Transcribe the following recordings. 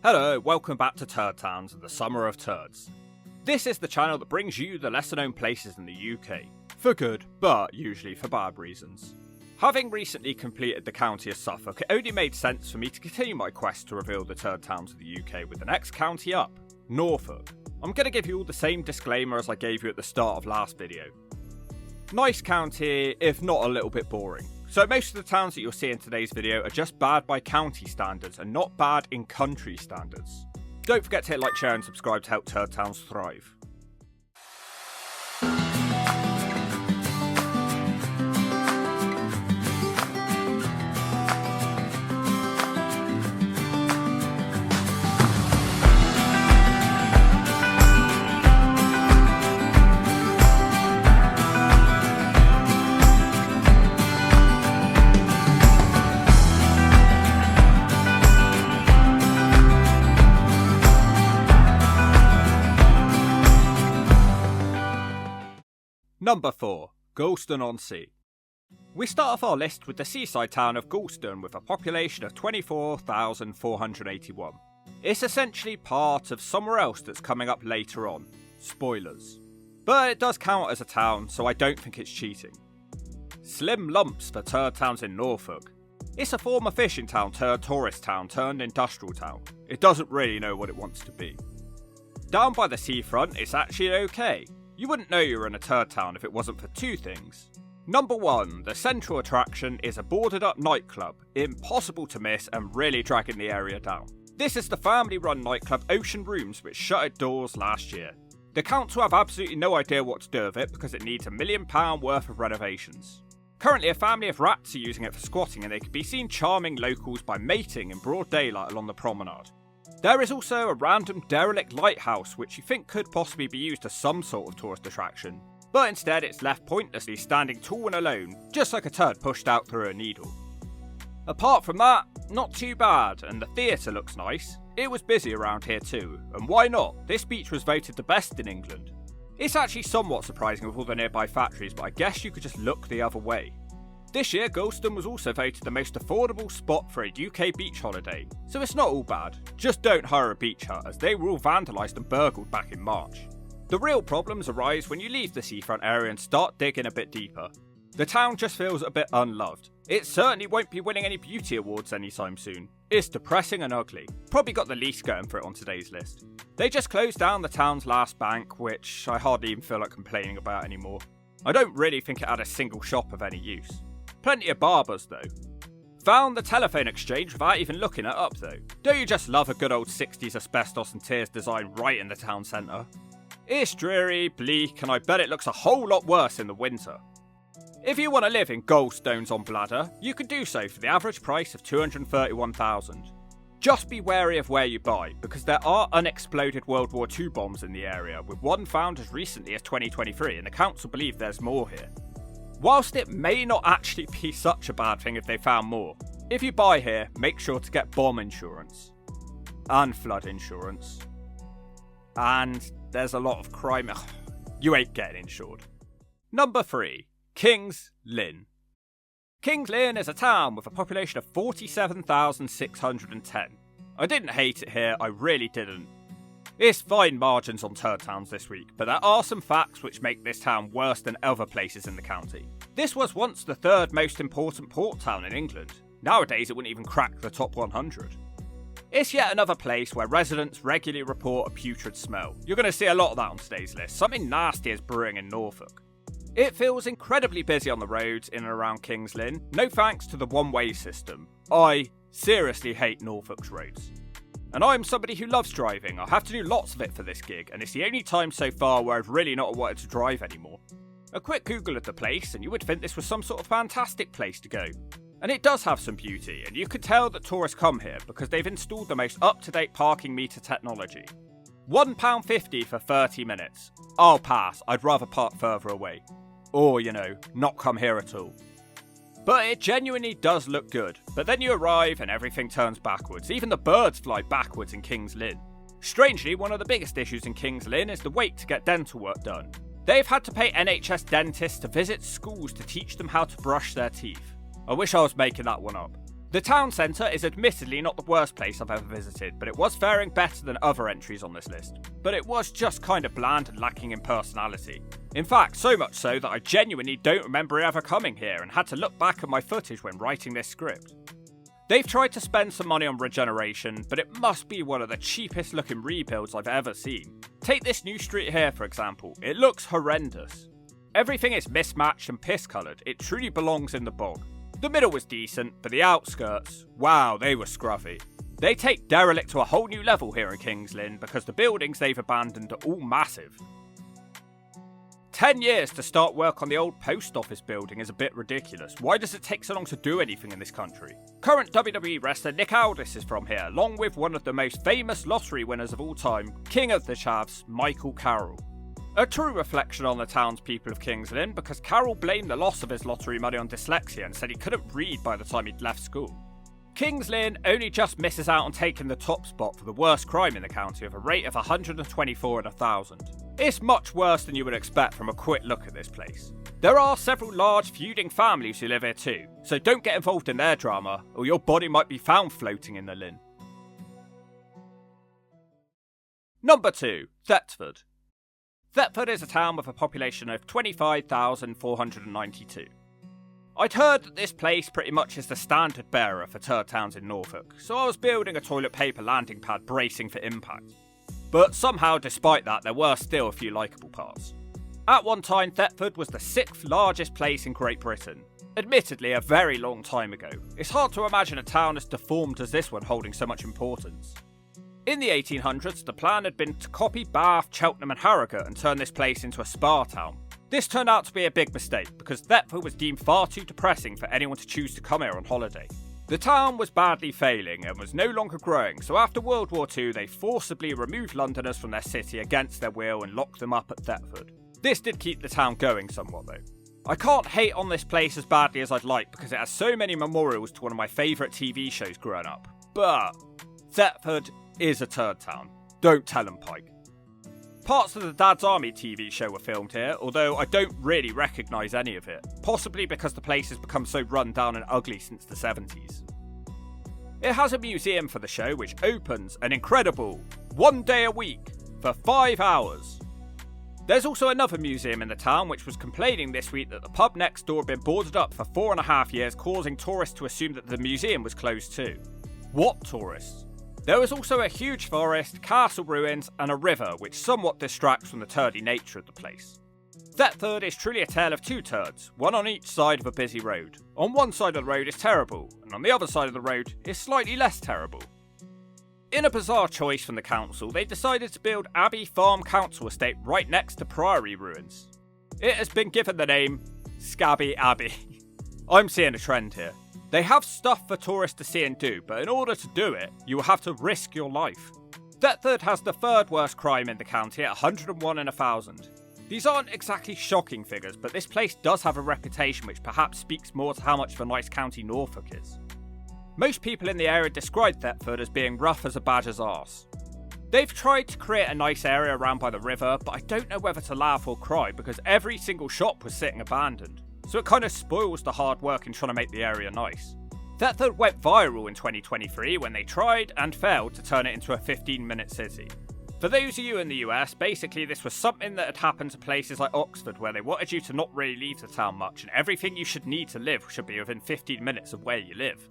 Hello, welcome back to Turdtowns and the Summer of Turds. This is the channel that brings you the lesser known places in the UK. For good, but usually for bad reasons. Having recently completed the County of Suffolk, it only made sense for me to continue my quest to reveal the Turdtowns of the UK with the next county up, Norfolk. I'm going to give you all the same disclaimer as I gave you at the start of last video. Nice county, if not a little bit boring. So most of the towns that you'll see in today's video are just bad by county standards and not bad in country standards. Don't forget to hit like, share and subscribe to help Turdtowns thrive. Number 4. Golston-on-Sea. We start off our list with the seaside town of Golston with a population of 24,481. It's essentially part of somewhere else that's coming up later on. Spoilers. But it does count as a town, so I don't think it's cheating. Slim lumps for Turdtowns in Norfolk. It's a former fishing town turned tourist town turned industrial town. It doesn't really know what it wants to be. Down by the seafront, it's actually okay. You wouldn't know you were in a turd town if it wasn't for two things. Number 1, the central attraction is a boarded up nightclub, impossible to miss and really dragging the area down. This is the family run nightclub Ocean Rooms, which shut its doors last year. The council have absolutely no idea what to do with it because it needs £1 million worth of renovations. Currently a family of rats are using it for squatting and they can be seen charming locals by mating in broad daylight along the promenade. There is also a random derelict lighthouse which you think could possibly be used as some sort of tourist attraction, but instead it's left pointlessly standing tall and alone, just like a turd pushed out through a needle. Apart from that, not too bad, and the theatre looks nice. It was busy around here too, and why not? This beach was voted the best in England. It's actually somewhat surprising with all the nearby factories, but I guess you could just look the other way. This year, Golston was also voted the most affordable spot for a UK beach holiday, so it's not all bad. Just don't hire a beach hut, as they were all vandalised and burgled back in March. The real problems arise when you leave the seafront area and start digging a bit deeper. The town just feels a bit unloved. It certainly won't be winning any beauty awards anytime soon. It's depressing and ugly. Probably got the least going for it on today's list. They just closed down the town's last bank, which I hardly even feel like complaining about anymore. I don't really think it had a single shop of any use. Plenty of barbers though. Found the telephone exchange without even looking it up though. Don't you just love a good old 60s asbestos and tears design right in the town centre? It's dreary, bleak, and I bet it looks a whole lot worse in the winter. If you want to live in Goldstones-on-Bladder, you can do so for the average price of $231,000. Just be wary of where you buy, because there are unexploded World War II bombs in the area, with one found as recently as 2023, and the council believe there's more here. Whilst it may not actually be such a bad thing if they found more, if you buy here, make sure to get bomb insurance. And flood insurance. And there's a lot of crime. Ugh, you ain't getting insured. Number 3. King's Lynn. King's Lynn is a town with a population of 47,610. I didn't hate it here, I really didn't. It's fine margins on Turdtowns this week, but there are some facts which make this town worse than other places in the county. This was once the third most important port town in England. Nowadays it wouldn't even crack the top 100. It's yet another place where residents regularly report a putrid smell. You're going to see a lot of that on today's list. Something nasty is brewing in Norfolk. It feels incredibly busy on the roads in and around King's Lynn, no thanks to the one-way system. I seriously hate Norfolk's roads. And I'm somebody who loves driving. I have to do lots of it for this gig, and it's the only time so far where I've really not wanted to drive anymore. A quick Google of the place, and you would think this was some sort of fantastic place to go. And it does have some beauty, and you could tell that tourists come here because they've installed the most up-to-date parking meter technology. £1.50 for 30 minutes. I'll pass, I'd rather park further away. Or, not come here at all. But it genuinely does look good. But then you arrive and everything turns backwards. Even the birds fly backwards in King's Lynn. Strangely, one of the biggest issues in King's Lynn is the wait to get dental work done. They've had to pay NHS dentists to visit schools to teach them how to brush their teeth. I wish I was making that one up. The town centre is admittedly not the worst place I've ever visited, but it was faring better than other entries on this list. But it was just kind of bland and lacking in personality. In fact, so much so that I genuinely don't remember ever coming here and had to look back at my footage when writing this script. They've tried to spend some money on regeneration, but it must be one of the cheapest looking rebuilds I've ever seen. Take this new street here for example, it looks horrendous. Everything is mismatched and piss coloured, it truly belongs in the bog. The middle was decent, but the outskirts, wow, they were scruffy. They take derelict to a whole new level here in King's Lynn because the buildings they've abandoned are all massive. 10 years to start work on the old post office building is a bit ridiculous. Why does it take so long to do anything in this country? Current WWE wrestler Nick Aldis is from here, along with one of the most famous lottery winners of all time, King of the Chavs, Michael Carroll. A true reflection on the townspeople of King's Lynn because Carroll blamed the loss of his lottery money on dyslexia and said he couldn't read by the time he'd left school. King's Lynn only just misses out on taking the top spot for the worst crime in the county with a rate of 124 in 1,000. It's much worse than you would expect from a quick look at this place. There are several large feuding families who live here too, so don't get involved in their drama or your body might be found floating in the Lynn. Number 2. Thetford. Thetford is a town with a population of 25,492. I'd heard that this place pretty much is the standard bearer for Turdtowns in Norfolk, so I was building a toilet paper landing pad bracing for impact. But somehow, despite that, there were still a few likeable parts. At one time, Thetford was the 6th largest place in Great Britain. Admittedly, a very long time ago. It's hard to imagine a town as deformed as this one holding so much importance. In the 1800s, the plan had been to copy Bath, Cheltenham and Harrogate and turn this place into a spa town. This turned out to be a big mistake because Thetford was deemed far too depressing for anyone to choose to come here on holiday. The town was badly failing and was no longer growing, so after World War II they forcibly removed Londoners from their city against their will and locked them up at Thetford. This did keep the town going somewhat though. I can't hate on this place as badly as I'd like because it has so many memorials to one of my favourite TV shows growing up. But Thetford is a turd town. Don't tell 'em, Pike. Parts of the Dad's Army TV show were filmed here, although I don't really recognise any of it, possibly because the place has become so run down and ugly since the 70s. It has a museum for the show which opens an incredible 1 day a week for 5 hours. There's also another museum in the town which was complaining this week that the pub next door had been boarded up for 4.5 years, causing tourists to assume that the museum was closed too. What tourists? There was also a huge forest, castle ruins and a river which somewhat distracts from the turdy nature of the place. Thetford is truly a tale of two turds, one on each side of a busy road. On one side of the road is terrible, and on the other side of the road is slightly less terrible. In a bizarre choice from the council, they decided to build Abbey Farm Council Estate right next to Priory Ruins. It has been given the name Scabby Abbey. I'm seeing a trend here. They have stuff for tourists to see and do, but in order to do it, you will have to risk your life. Thetford has the 3rd worst crime in the county at 101 in 1,000. These aren't exactly shocking figures, but this place does have a reputation which perhaps speaks more to how much of a nice county Norfolk is. Most people in the area describe Thetford as being rough as a badger's arse. They've tried to create a nice area around by the river, but I don't know whether to laugh or cry because every single shop was sitting abandoned. So it kind of spoils the hard work in trying to make the area nice. Thetford went viral in 2023 when they tried and failed to turn it into a 15-minute city. For those of you in the US, basically this was something that had happened to places like Oxford where they wanted you to not really leave the town much and everything you should need to live should be within 15 minutes of where you live.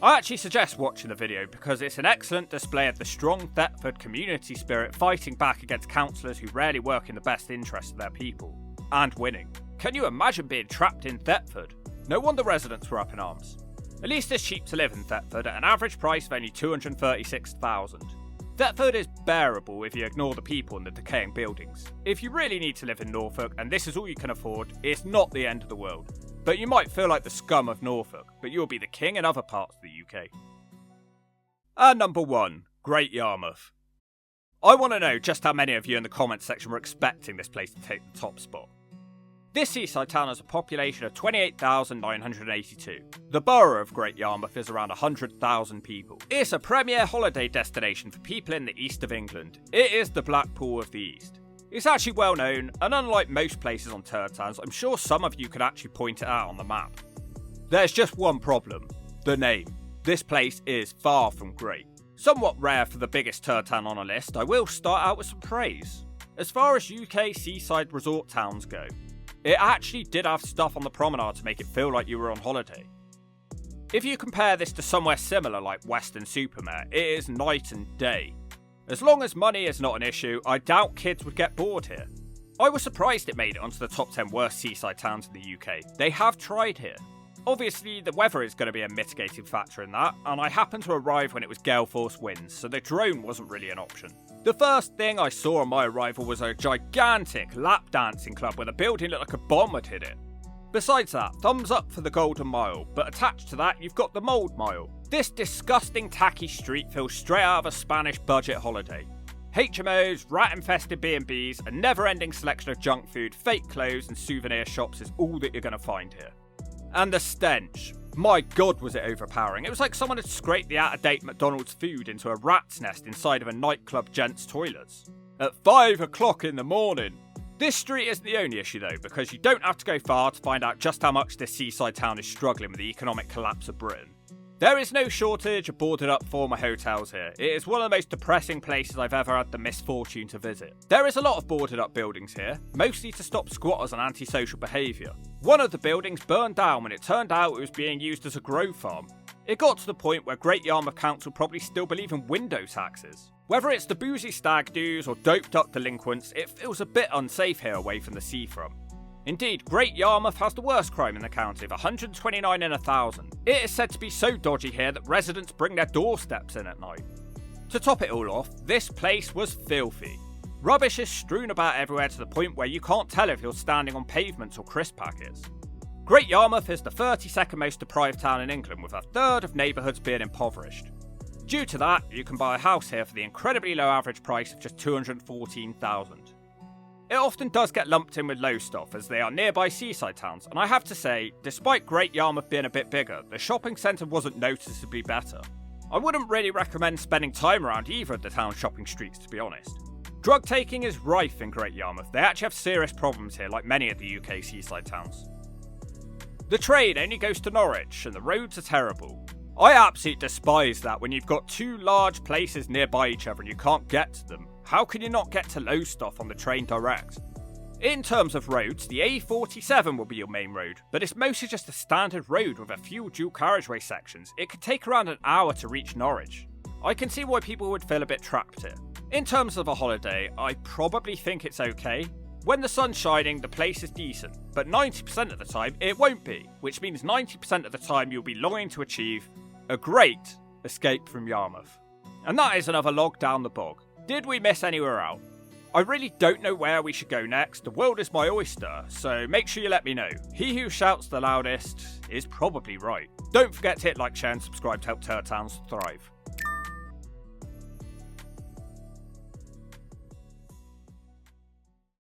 I actually suggest watching the video because it's an excellent display of the strong Thetford community spirit fighting back against councillors who rarely work in the best interest of their people. And winning. Can you imagine being trapped in Thetford? No wonder residents were up in arms. At least it's cheap to live in Thetford at an average price of only $236,000. Thetford is bearable if you ignore the people and the decaying buildings. If you really need to live in Norfolk and this is all you can afford, it's not the end of the world. But you might feel like the scum of Norfolk, but you'll be the king in other parts of the UK. And number 1, Great Yarmouth. I want to know just how many of you in the comments section were expecting this place to take the top spot. This seaside town has a population of 28,982. The borough of Great Yarmouth is around 100,000 people. It's a premier holiday destination for people in the east of England. It is the Blackpool of the East. It's actually well known, and unlike most places on Turdtowns, I'm sure some of you could actually point it out on the map. There's just one problem: the name. This place is far from great. Somewhat rare for the biggest turd town on a list, I will start out with some praise. As far as UK seaside resort towns go, it actually did have stuff on the promenade to make it feel like you were on holiday. If you compare this to somewhere similar like Weston-super-Mare, it is night and day. As long as money is not an issue, I doubt kids would get bored here. I was surprised it made it onto the top 10 worst seaside towns in the UK. They have tried here. Obviously, the weather is going to be a mitigating factor in that, and I happened to arrive when it was gale force winds, so the drone wasn't really an option. The first thing I saw on my arrival was a gigantic lap dancing club where the building looked like a bomb had hit it. Besides that, thumbs up for the Golden Mile, but attached to that you've got the Mould Mile. This disgusting tacky street feels straight out of a Spanish budget holiday. HMOs, rat-infested B&Bs, a never-ending selection of junk food, fake clothes and souvenir shops is all that you're going to find here. And the stench. My god, was it overpowering. It was like someone had scraped the out-of-date McDonald's food into a rat's nest inside of a nightclub gents' toilets. At 5 o'clock in the morning. This street isn't the only issue though, because you don't have to go far to find out just how much this seaside town is struggling with the economic collapse of Britain. There is no shortage of boarded up former hotels here. It is one of the most depressing places I've ever had the misfortune to visit. There is a lot of boarded up buildings here, mostly to stop squatters and antisocial behaviour. One of the buildings burned down when it turned out it was being used as a grow farm. It got to the point where Great Yarmouth Council probably still believe in window taxes. Whether it's the boozy stag doos or doped up delinquents, it feels a bit unsafe here away from the seafront. Indeed, Great Yarmouth has the worst crime in the county of 129 in 1,000. It is said to be so dodgy here that residents bring their doorsteps in at night. To top it all off, this place was filthy. Rubbish is strewn about everywhere to the point where you can't tell if you're standing on pavements or crisp packets. Great Yarmouth is the 32nd most deprived town in England, with a third of neighbourhoods being impoverished. Due to that, you can buy a house here for the incredibly low average price of just $214,000. It often does get lumped in with Lowestoft as they are nearby seaside towns, and I have to say, despite Great Yarmouth being a bit bigger, the shopping centre wasn't noticeably better. I wouldn't really recommend spending time around either of the town's shopping streets, to be honest. Drug taking is rife in Great Yarmouth. They actually have serious problems here, like many of the UK seaside towns. The train only goes to Norwich, and the roads are terrible. I absolutely despise that when you've got two large places nearby each other and you can't get to them. How can you not get to Lowestoft on the train direct? In terms of roads, the A47 will be your main road, but it's mostly just a standard road with a few dual carriageway sections. It could take around an hour to reach Norwich. I can see why people would feel a bit trapped here. In terms of a holiday, I probably think it's okay. When the sun's shining, the place is decent, but 90% of the time it won't be, which means 90% of the time you'll be longing to achieve a great escape from Yarmouth. And that is another log down the bog. Did we miss anywhere out? I really don't know where we should go next. The world is my oyster, so make sure you let me know. He who shouts the loudest is probably right. Don't forget to hit like, share and subscribe to help Turdtowns thrive.